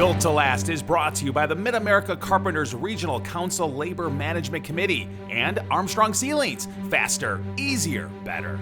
Built to Last is brought to you by the Mid-America Carpenters Regional Council Labor Management Committee and Armstrong Ceilings. Faster, easier, better.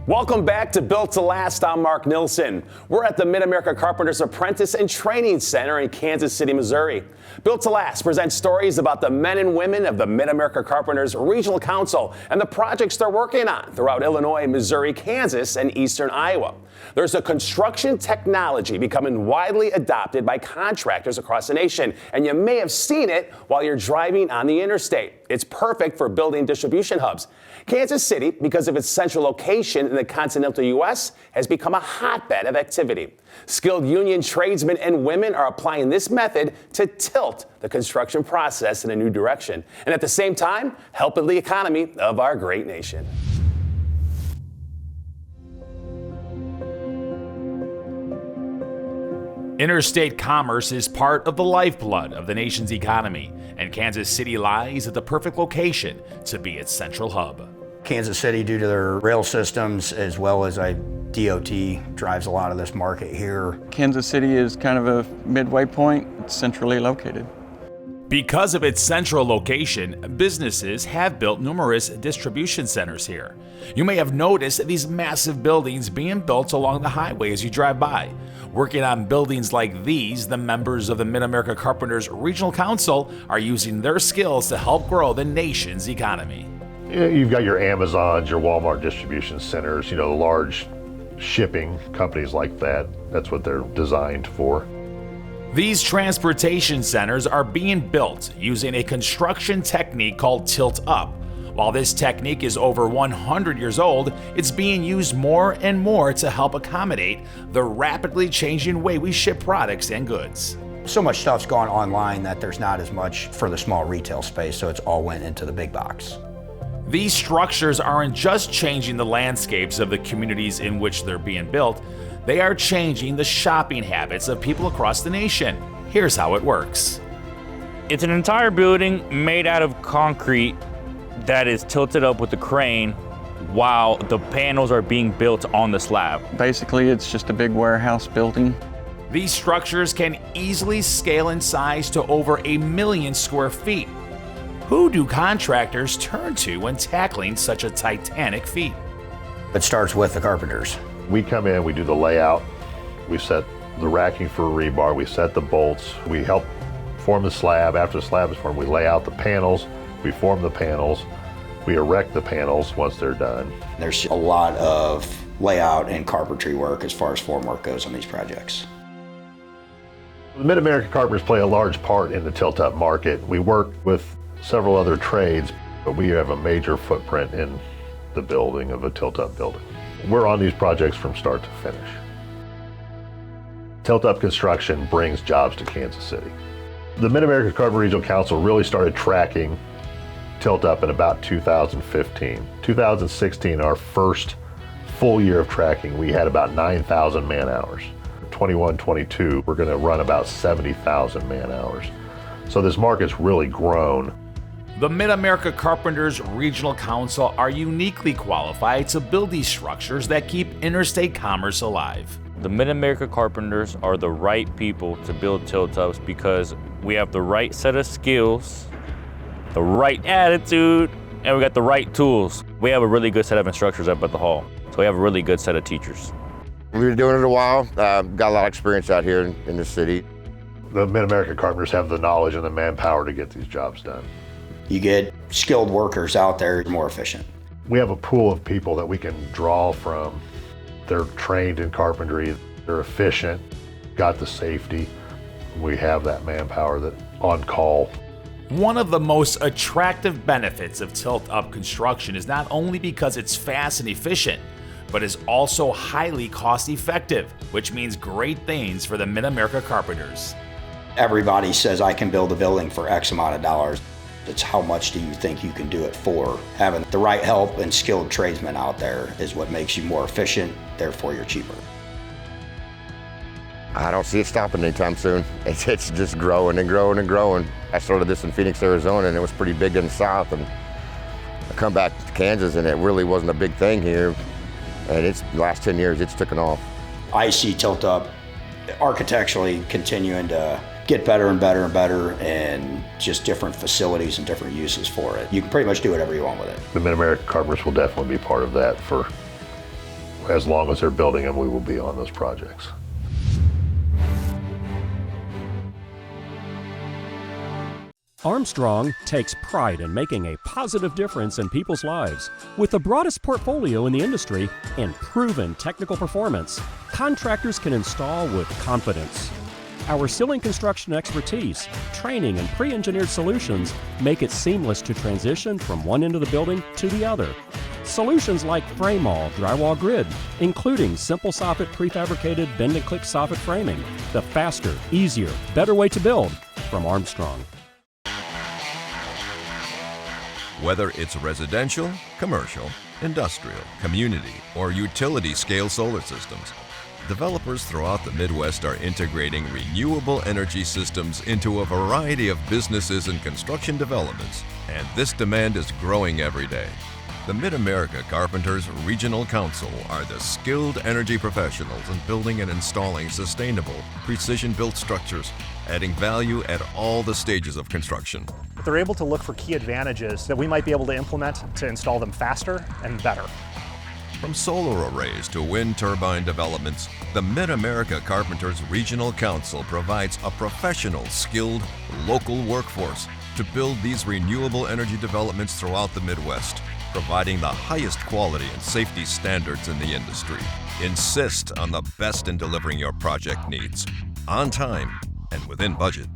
Welcome back to Built to Last. I'm Mark Nilsson. We're at the Mid-America Carpenters Apprentice and Training Center in Kansas City, Missouri. Built to Last presents stories about the men and women of the Mid-America Carpenters Regional Council and the projects they're working on throughout Illinois, Missouri, Kansas, and eastern Iowa. There's a construction technology becoming widely adopted by contractors across the nation, and you may have seen it while you're driving on the interstate. It's perfect for building distribution hubs. Kansas City, because of its central location in the continental U.S., has become a hotbed of activity. Skilled union tradesmen and women are applying this method to tilt the construction process in a new direction, and at the same time, helping the economy of our great nation. Interstate commerce is part of the lifeblood of the nation's economy, and Kansas City lies at the perfect location to be its central hub. Kansas City, due to their rail systems as well as DOT, drives a lot of this market here. Kansas City is kind of a midway point. It's centrally located. Because of its central location, businesses have built numerous distribution centers here. You may have noticed these massive buildings being built along the highway as you drive by. Working on buildings like these, the members of the Mid-America Carpenters Regional Council are using their skills to help grow the nation's economy. You've got your Amazons, your Walmart distribution centers, the large shipping companies like that. That's what they're designed for. These transportation centers are being built using a construction technique called tilt up. While this technique is over 100 years old, it's being used more and more to help accommodate the rapidly changing way we ship products and goods. So much stuff's gone online that there's not as much for the small retail space, so it's all went into the big box. These structures aren't just changing the landscapes of the communities in which they're being built, they are changing the shopping habits of people across the nation. Here's how it works. It's an entire building made out of concrete that is tilted up with a crane while the panels are being built on the slab. Basically, it's just a big warehouse building. These structures can easily scale in size to over 1 million square feet. Who do contractors turn to when tackling such a titanic feat? It starts with the carpenters. We come in, we do the layout, we set the racking for rebar, we set the bolts, we help form the slab. After the slab is formed, we lay out the panels, we form the panels, we erect the panels once they're done. There's a lot of layout and carpentry work as far as formwork goes on these projects. The Mid-America Carpenters play a large part in the tilt-up market. We work with several other trades, but we have a major footprint in the building of a tilt-up building. We're on these projects from start to finish. Tilt-up construction brings jobs to Kansas City. The Mid-America Carpenter Regional Council really started tracking tilt-up in about 2015. 2016, our first full year of tracking, we had about 9,000 man-hours. 21-22, we're going to run about 70,000 man-hours. So this market's really grown. The Mid-America Carpenters Regional Council are uniquely qualified to build these structures that keep interstate commerce alive. The Mid-America Carpenters are the right people to build tilt-ups because we have the right set of skills, the right attitude, and we got the right tools. We have a really good set of instructors up at the hall, so we have a really good set of teachers. We've been doing it a while, got a lot of experience out here in the city. The Mid-America Carpenters have the knowledge and the manpower to get these jobs done. You get skilled workers out there, more efficient. We have a pool of people that we can draw from. They're trained in carpentry, they're efficient, got the safety. We have that manpower that on call. One of the most attractive benefits of tilt-up construction is not only because it's fast and efficient, but is also highly cost-effective, which means great things for the Mid-America Carpenters. Everybody says I can build a building for X amount of dollars. It's how much do you think you can do it for? Having the right help and skilled tradesmen out there is what makes you more efficient, therefore you're cheaper. I don't see it stopping anytime soon. It's just growing and growing and growing. I started this in Phoenix, Arizona, and it was pretty big in the south. And I come back to Kansas, and it really wasn't a big thing here. And the last 10 years, it's taken off. I see tilt-up architecturally continuing to get better and better and better, and just different facilities and different uses for it. You can pretty much do whatever you want with it. The Mid-America Carpenters will definitely be part of that for as long as they're building them. We will be on those projects. Armstrong takes pride in making a positive difference in people's lives. With the broadest portfolio in the industry and proven technical performance, contractors can install with confidence. Our ceiling construction expertise, training, and pre-engineered solutions make it seamless to transition from one end of the building to the other. Solutions like Frame-All drywall grid, including simple soffit prefabricated bend and click soffit framing, the faster, easier, better way to build from Armstrong. Whether it's residential, commercial, industrial, community, or utility-scale solar systems, developers throughout the Midwest are integrating renewable energy systems into a variety of businesses and construction developments, and this demand is growing every day. The Mid-America Carpenters Regional Council are the skilled energy professionals in building and installing sustainable, precision-built structures, adding value at all the stages of construction. They're able to look for key advantages that we might be able to implement to install them faster and better. From solar arrays to wind turbine developments, the Mid-America Carpenters Regional Council provides a professional, skilled, local workforce to build these renewable energy developments throughout the Midwest, providing the highest quality and safety standards in the industry. Insist on the best in delivering your project needs, on time and within budget.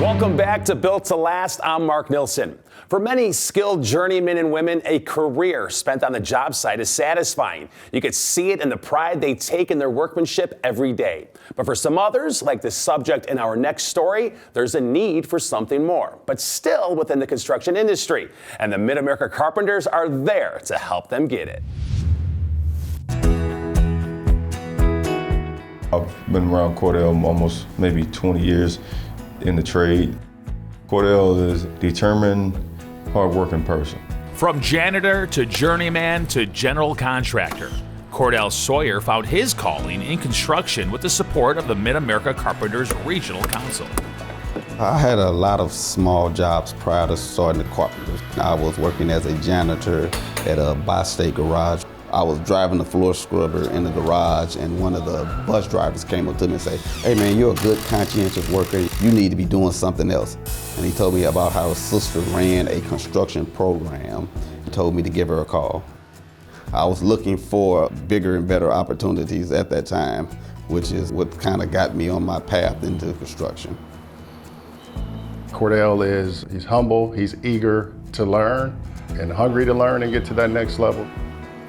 Welcome back to Built to Last. I'm Mark Nilsson. For many skilled journeymen and women, a career spent on the job site is satisfying. You can see it in the pride they take in their workmanship every day. But for some others, like the subject in our next story, there's a need for something more, but still within the construction industry. And the Mid-America Carpenters are there to help them get it. I've been around Cordell almost maybe 20 years in the trade. Cordell is a determined, hard-working person. From janitor to journeyman to general contractor, Cordell Sawyer found his calling in construction with the support of the Mid-America Carpenters Regional Council. I had a lot of small jobs prior to starting the Carpenters. I was working as a janitor at a bi-state garage. I was driving the floor scrubber in the garage, and one of the bus drivers came up to me and said, "Hey man, you're a good conscientious worker. You need to be doing something else." And he told me about how his sister ran a construction program and told me to give her a call. I was looking for bigger and better opportunities at that time, which is what kind of got me on my path into construction. Cordell he's humble, he's eager to learn and hungry to learn and get to that next level.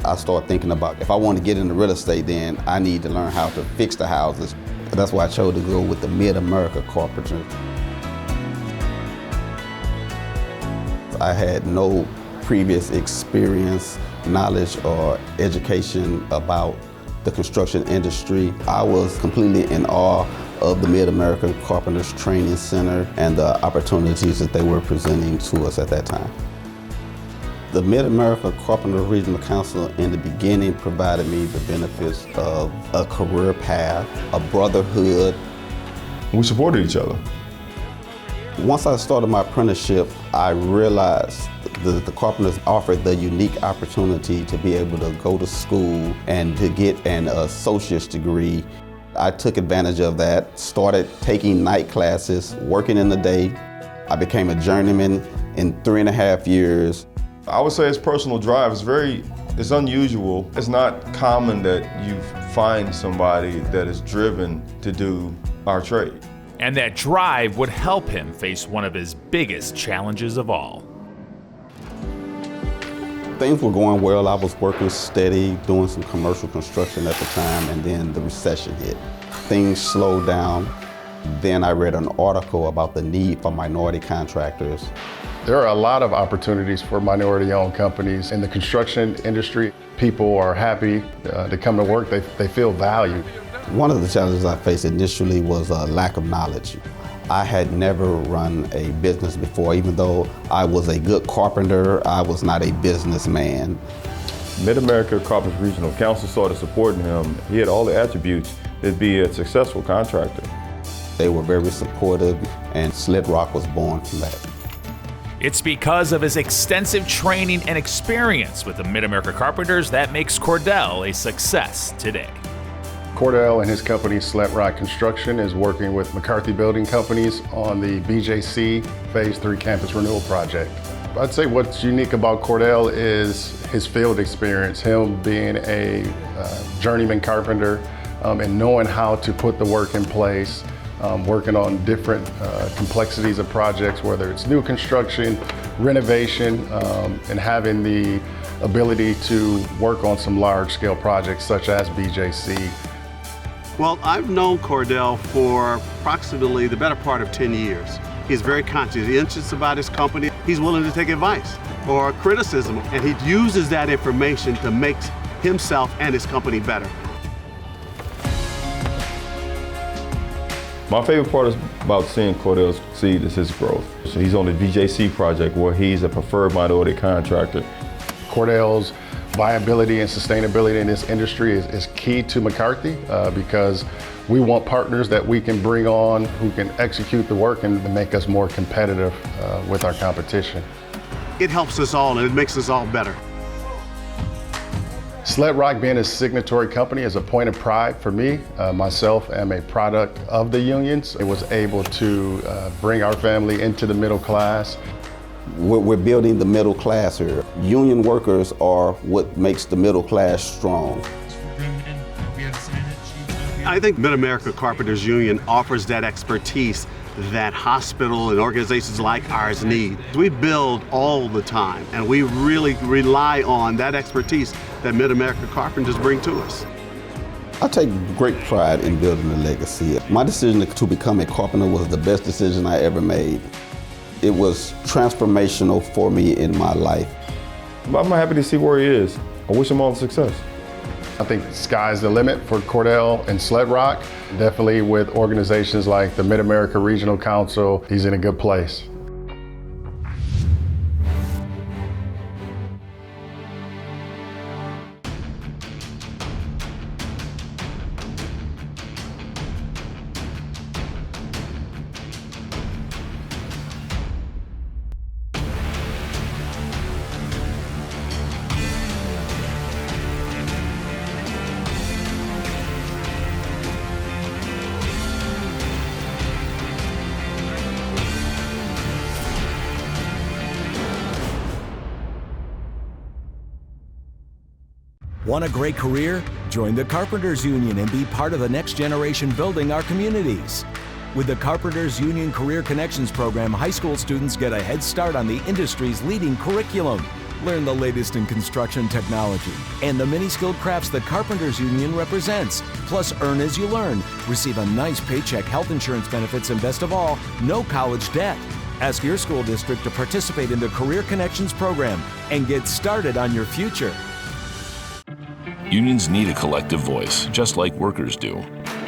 I started thinking about, if I want to get into real estate, then I need to learn how to fix the houses. That's why I chose to go with the Mid-America Carpenters. I had no previous experience, knowledge, or education about the construction industry. I was completely in awe of the Mid-America Carpenters Training Center and the opportunities that they were presenting to us at that time. The Mid-America Carpenter Regional Council in the beginning provided me the benefits of a career path, a brotherhood. We supported each other. Once I started my apprenticeship, I realized that the Carpenters offered the unique opportunity to be able to go to school and to get an associate's degree. I took advantage of that, started taking night classes, working in the day. I became a journeyman in 3.5 years. I would say his personal drive is it's unusual. It's not common that you find somebody that is driven to do our trade. And that drive would help him face one of his biggest challenges of all. Things were going well. I was working steady, doing some commercial construction at the time, and then the recession hit. Things slowed down. Then I read an article about the need for minority contractors. There are a lot of opportunities for minority-owned companies in the construction industry. People are happy to come to work. They feel valued. One of the challenges I faced initially was a lack of knowledge. I had never run a business before. Even though I was a good carpenter, I was not a businessman. Mid-America Carpenters Regional Council started supporting him. He had all the attributes to be a successful contractor. They were very supportive, and Slit Rock was born from that. It's because of his extensive training and experience with the Mid-America Carpenters that makes Cordell a success today. Cordell and his company, Slit Rock Construction, is working with McCarthy Building Companies on the BJC Phase 3 Campus Renewal Project. I'd say what's unique about Cordell is his field experience, him being a journeyman carpenter and knowing how to put the work in place, working on different complexities of projects, whether it's new construction, renovation, and having the ability to work on some large-scale projects such as BJC. Well, I've known Cordell for approximately the better part of 10 years. He's very conscientious about his company. He's willing to take advice or criticism, and he uses that information to make himself and his company better. My favorite part about seeing Cordell succeed is his growth. So he's on the VJC project where he's a preferred minority contractor. Cordell's viability and sustainability in this industry is key to McCarthy because we want partners that we can bring on who can execute the work and make us more competitive with our competition. It helps us all and it makes us all better. Slit Rock being a signatory company is a point of pride for me. Myself am a product of the unions. It was able to bring our family into the middle class. We're building the middle class here. Union workers are what makes the middle class strong. I think Mid-America Carpenters Union offers that expertise that hospital and organizations like ours need. We build all the time, and we really rely on that expertise that Mid-America Carpenters bring to us. I take great pride in building a legacy. My decision to become a carpenter was the best decision I ever made. It was transformational for me in my life. I'm happy to see where he is. I wish him all the success. I think the sky's the limit for Cordell and Slit Rock. Definitely with organizations like the Mid-America Regional Council, he's in a good place. Want a great career? Join the Carpenters Union and be part of the next generation building our communities. With the Carpenters Union Career Connections program, high school students get a head start on the industry's leading curriculum. Learn the latest in construction technology and the many skilled crafts the Carpenters Union represents. Plus, earn as you learn. Receive a nice paycheck, health insurance benefits, and best of all, no college debt. Ask your school district to participate in the Career Connections program and get started on your future. Unions need a collective voice, just like workers do.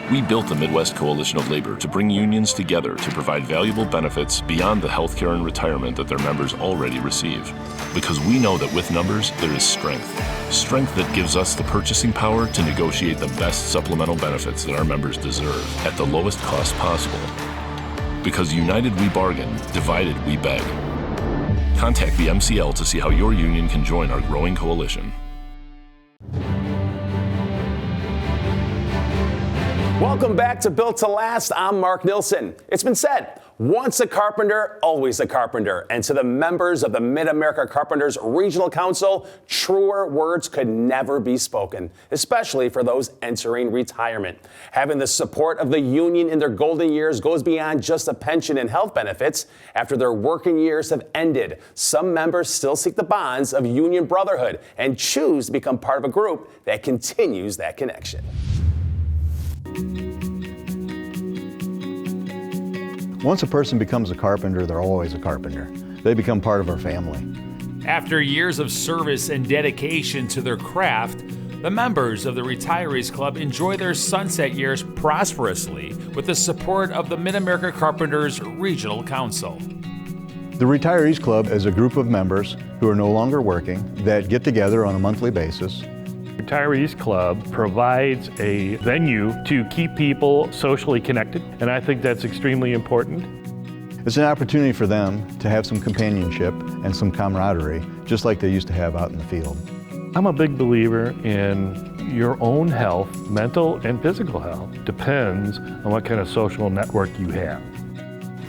We built the Midwest Coalition of Labor to bring unions together to provide valuable benefits beyond the health care and retirement that their members already receive. Because we know that with numbers, there is strength. Strength that gives us the purchasing power to negotiate the best supplemental benefits that our members deserve at the lowest cost possible. Because united we bargain, divided we beg. Contact the MCL to see how your union can join our growing coalition. Welcome back to Built to Last. I'm Mark Nilsson. It's been said, once a carpenter, always a carpenter. And to the members of the Mid-America Carpenters Regional Council, truer words could never be spoken, especially for those entering retirement. Having the support of the union in their golden years goes beyond just a pension and health benefits. After their working years have ended, some members still seek the bonds of union brotherhood and choose to become part of a group that continues that connection. Once a person becomes a carpenter, they're always a carpenter. They become part of our family. After years of service and dedication to their craft, the members of the Retirees Club enjoy their sunset years prosperously with the support of the Mid-America Carpenters Regional Council. The Retirees Club is a group of members who are no longer working that get together on a monthly basis. Retirees Club provides a venue to keep people socially connected, and I think that's extremely important. It's an opportunity for them to have some companionship and some camaraderie, just like they used to have out in the field. I'm a big believer in your own health, mental and physical health, depends on what kind of social network you have.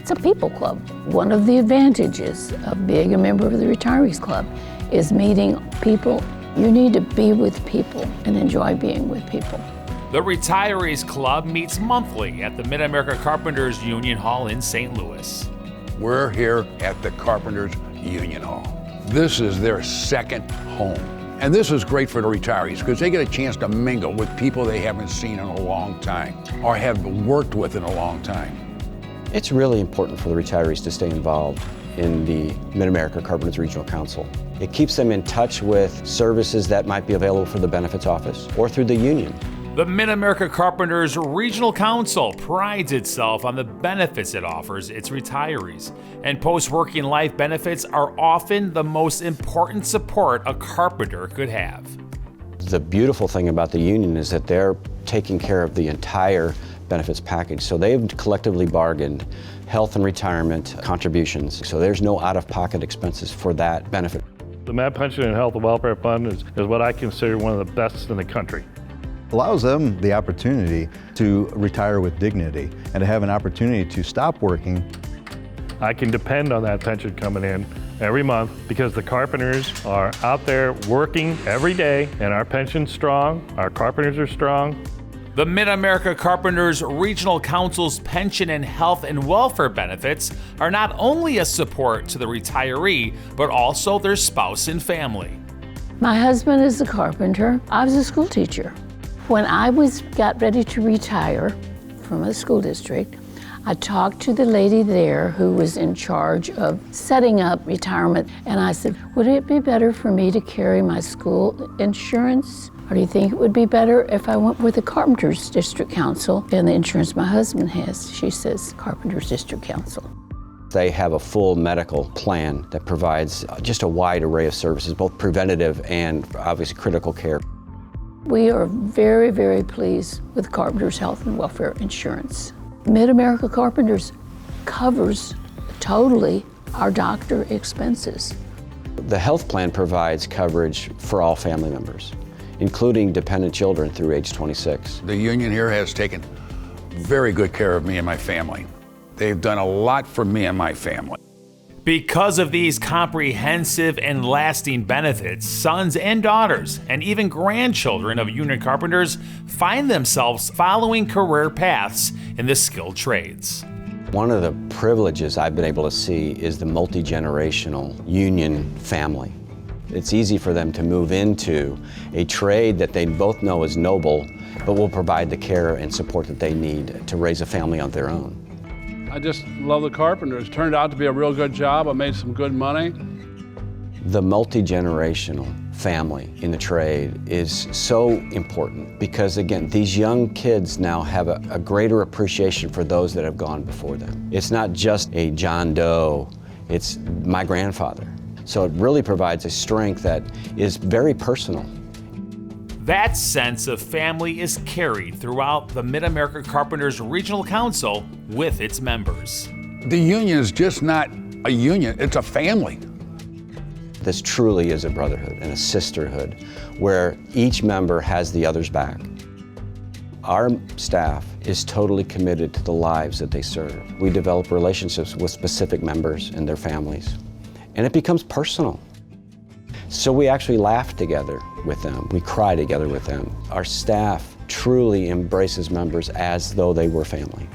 It's a people club. One of the advantages of being a member of the Retirees Club is meeting people. You need to be with people and enjoy being with people. The Retirees Club meets monthly at the Mid-America Carpenters Union Hall in St. Louis. We're here at the Carpenters Union Hall. This is their second home. And this is great for the retirees because they get a chance to mingle with people they haven't seen in a long time or have worked with in a long time. It's really important for the retirees to stay involved in the Mid-America Carpenters Regional Council. It keeps them in touch with services that might be available for the benefits office or through the union. The Mid-America Carpenters Regional Council prides itself on the benefits it offers its retirees, and post-working life benefits are often the most important support a carpenter could have. The beautiful thing about the union is that they're taking care of the entire benefits package. So they've collectively bargained health and retirement contributions, so there's no out-of-pocket expenses for that benefit. The MAP Pension and Health and Welfare Fund is what I consider one of the best in the country. Allows them the opportunity to retire with dignity and to have an opportunity to stop working. I can depend on that pension coming in every month because the carpenters are out there working every day and our pension's strong, our carpenters are strong. The Mid-America Carpenters Regional Council's pension and health and welfare benefits are not only a support to the retiree, but also their spouse and family. My husband is a carpenter. I was a school teacher. When I got ready to retire from a school district, I talked to the lady there who was in charge of setting up retirement, and I said, would it be better for me to carry my school insurance? Or do you think it would be better if I went with the Carpenters District Council and the insurance my husband has? She says, Carpenters District Council. They have a full medical plan that provides just a wide array of services, both preventative and obviously critical care. We are very, very pleased with Carpenters Health and Welfare Insurance. Mid-America Carpenters covers totally our doctor expenses. The health plan provides coverage for all family members, including dependent children through age 26. The union here has taken very good care of me and my family. They've done a lot for me and my family. Because of these comprehensive and lasting benefits, sons and daughters, and even grandchildren of union carpenters find themselves following career paths in the skilled trades. One of the privileges I've been able to see is the multi-generational union family. It's easy for them to move into a trade that they both know is noble, but will provide the care and support that they need to raise a family on their own. I just love the carpenters. It turned out to be a real good job. I made some good money. The multi-generational family in the trade is so important because, again, these young kids now have a greater appreciation for those that have gone before them. It's not just a John Doe, it's my grandfather. So it really provides a strength that is very personal. That sense of family is carried throughout the Mid-America Carpenters Regional Council with its members. The union is just not a union, it's a family. This truly is a brotherhood and a sisterhood where each member has the other's back. Our staff is totally committed to the lives that they serve. We develop relationships with specific members and their families, and it becomes personal. So we actually laugh together with them. We cry together with them. Our staff truly embraces members as though they were family.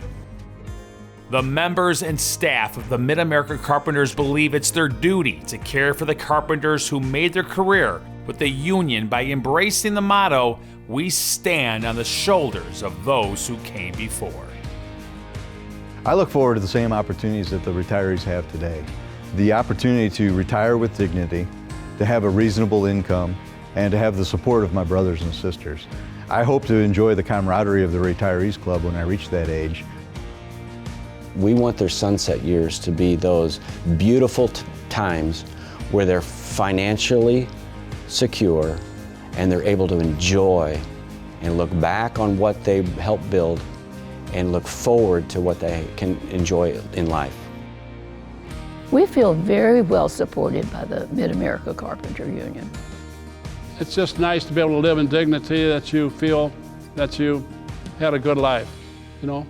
The members and staff of the Mid-America Carpenters believe it's their duty to care for the carpenters who made their career with the union by embracing the motto, "We stand on the shoulders of those who came before." I look forward to the same opportunities that the retirees have today. The opportunity to retire with dignity, to have a reasonable income, and to have the support of my brothers and sisters. I hope to enjoy the camaraderie of the Retirees Club when I reach that age. We want their sunset years to be those beautiful times where they're financially secure and they're able to enjoy and look back on what they helped build and look forward to what they can enjoy in life. We feel very well supported by the Mid-America Carpenter Union. It's just nice to be able to live in dignity, that you feel that you had a good life, you know?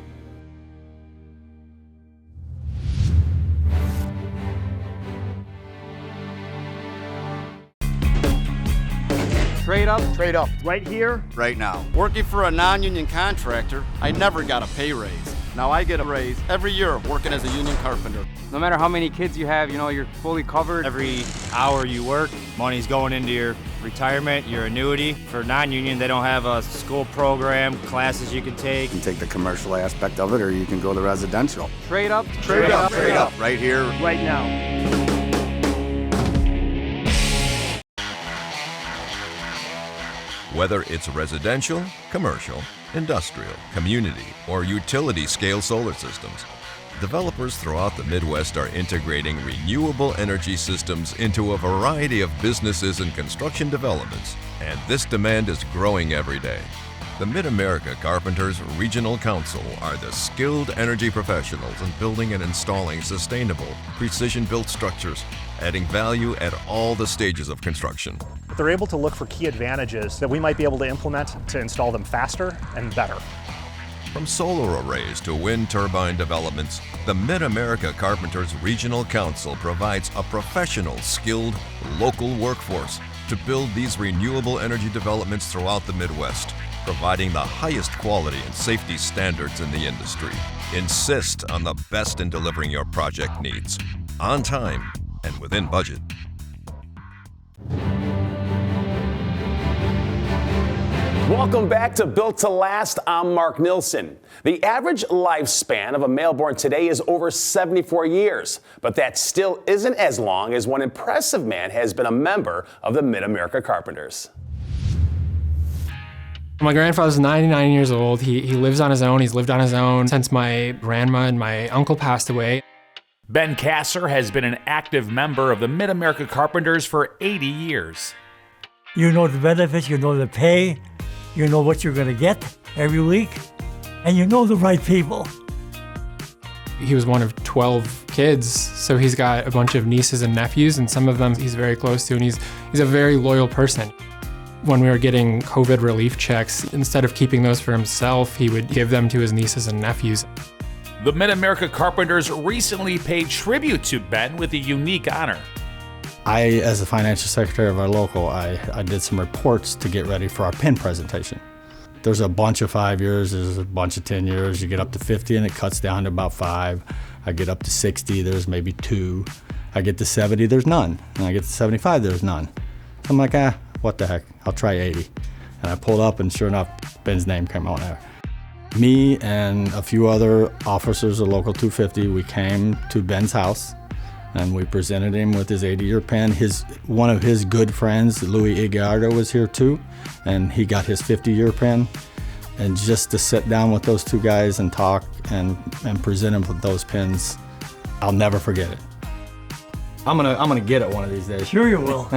Trade up. Trade up. Right here. Right now. Working for a non-union contractor, I never got a pay raise. Now I get a raise every year working as a union carpenter. No matter how many kids you have, you know, you're fully covered. Every hour you work, money's going into your retirement, your annuity. For non-union, they don't have a school program, classes you can take. You can take the commercial aspect of it, or you can go the residential. Trade up. Trade up. Trade up. Right here. Right now. Whether it's residential, commercial, industrial, community, or utility-scale solar systems, developers throughout the Midwest are integrating renewable energy systems into a variety of businesses and construction developments, and this demand is growing every day. The Mid-America Carpenters Regional Council are the skilled energy professionals in building and installing sustainable, precision-built structures, adding value at all the stages of construction. They're able to look for key advantages that we might be able to implement to install them faster and better. From solar arrays to wind turbine developments, the Mid-America Carpenters Regional Council provides a professional, skilled, local workforce to build these renewable energy developments throughout the Midwest, providing the highest quality and safety standards in the industry. Insist on the best in delivering your project needs, on time and within budget. Welcome back to Built to Last. I'm Mark Nilsson. The average lifespan of a male born today is over 74 years, but that still isn't as long as one impressive man has been a member of the Mid-America Carpenters. My grandfather's 99 years old. He lives on his own. He's lived on his own since my grandma and my uncle passed away. Ben Kasser has been an active member of the Mid-America Carpenters for 80 years. You know the benefits, you know the pay, you know what you're going to get every week, and you know the right people. He was one of 12 kids, so he's got a bunch of nieces and nephews, and some of them he's very close to, and he's a very loyal person. When we were getting COVID relief checks, instead of keeping those for himself, he would give them to his nieces and nephews. The Mid-America Carpenters recently paid tribute to Ben with a unique honor. As the financial secretary of our local, I did some reports to get ready for our PIN presentation. There's a bunch of 5 years, there's a bunch of 10 years. You get up to 50 and it cuts down to about 5. I get up to 60, there's maybe 2. I get to 70, there's none. And I get to 75, there's none. I'm like, what the heck, I'll try 80. And I pulled up and sure enough, Ben's name came on there. Me and a few other officers of Local 250, we came to Ben's house and we presented him with his 80-year pin. One of his good friends, Louis Iguardo, was here too, and he got his 50-year pin. And just to sit down with those two guys and talk and present him with those pins, I'll never forget it. I'm gonna get it one of these days. Sure you will.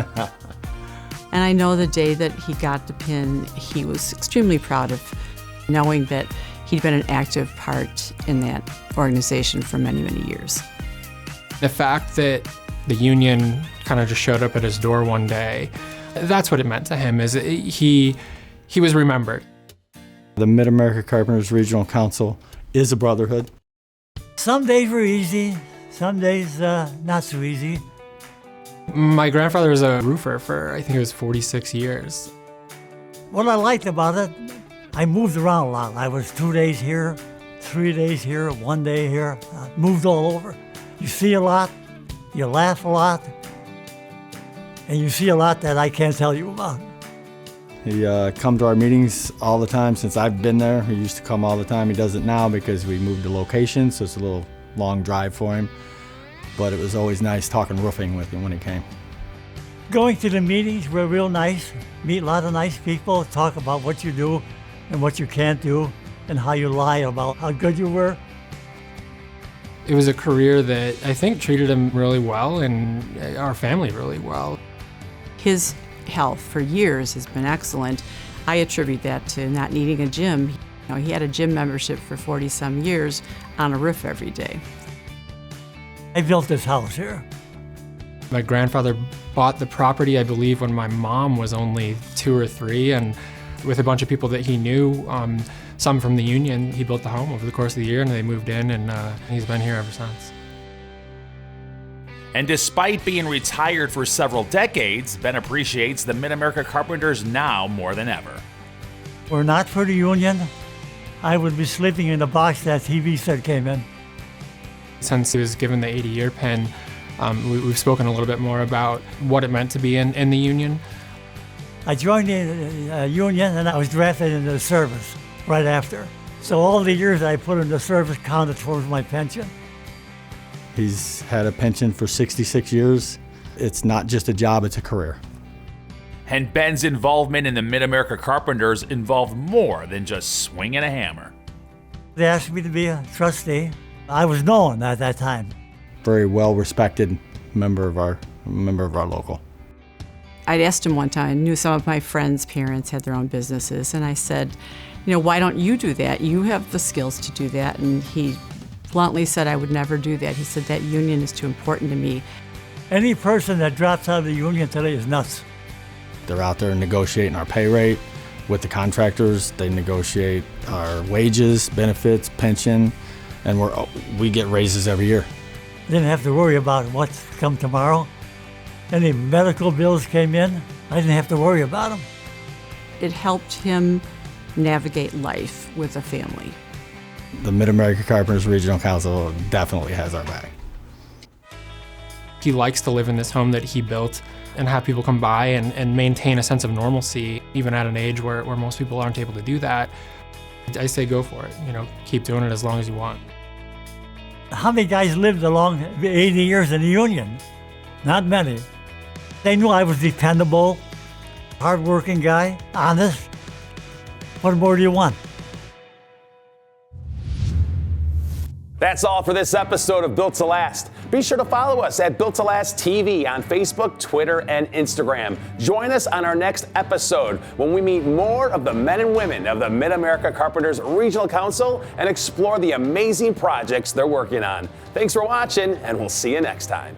And I know the day that he got the pin, he was extremely proud of knowing that he'd been an active part in that organization for many, many years. The fact that the union kind of just showed up at his door one day, that's what it meant to him, is he was remembered. The Mid-America Carpenters Regional Council is a brotherhood. Some days were easy, some days not so easy. My grandfather was a roofer for, I think it was 46 years. What I liked about it, I moved around a lot. I was 2 days here, 3 days here, 1 day here. I moved all over. You see a lot, you laugh a lot, and you see a lot that I can't tell you about. He come to our meetings all the time since I've been there. He used to come all the time. He doesn't now because we moved the location, so it's a little long drive for him. But it was always nice talking roofing with him when he came. Going to the meetings were real nice. Meet a lot of nice people, talk about what you do and what you can't do and how you lie about how good you were. It was a career that I think treated him really well and our family really well. His health for years has been excellent. I attribute that to not needing a gym. He had a gym membership for 40-some years on a roof every day. I built this house here. My grandfather bought the property, I believe, when my mom was only 2 or 3, and with a bunch of people that he knew, some from the Union, he built the home over the course of the year, and they moved in, and he's been here ever since. And despite being retired for several decades, Ben appreciates the Mid-America Carpenters now more than ever. Were not for the Union, I would be sleeping in the box that TV set came in. Since he was given the 80-year pin, we've spoken a little bit more about what it meant to be in the Union. I joined the Union and I was drafted into the service right after. So all the years I put in the service counted towards my pension. He's had a pension for 66 years. It's not just a job, it's a career. And Ben's involvement in the Mid-America Carpenters involved more than just swinging a hammer. They asked me to be a trustee. I was known at that time. Very well-respected member of our local. I'd asked him one time, I knew some of my friends' parents had their own businesses, and I said, why don't you do that? You have the skills to do that. And he bluntly said, I would never do that. He said, that union is too important to me. Any person that drops out of the union today is nuts. They're out there negotiating our pay rate with the contractors. They negotiate our wages, benefits, pension, and we get raises every year. Didn't have to worry about what's come tomorrow. Any medical bills came in, I didn't have to worry about them. It helped him navigate life with a family. The Mid-America Carpenters Regional Council definitely has our back. He likes to live in this home that he built and have people come by and maintain a sense of normalcy, even at an age where most people aren't able to do that. I say go for it, keep doing it as long as you want. How many guys lived along 80 years in the Union? Not many. They knew I was dependable, hardworking guy, honest. What more do you want? That's all for this episode of Built to Last. Be sure to follow us at Built to Last TV on Facebook, Twitter, and Instagram. Join us on our next episode when we meet more of the men and women of the Mid-America Carpenters Regional Council and explore the amazing projects they're working on. Thanks for watching, and we'll see you next time.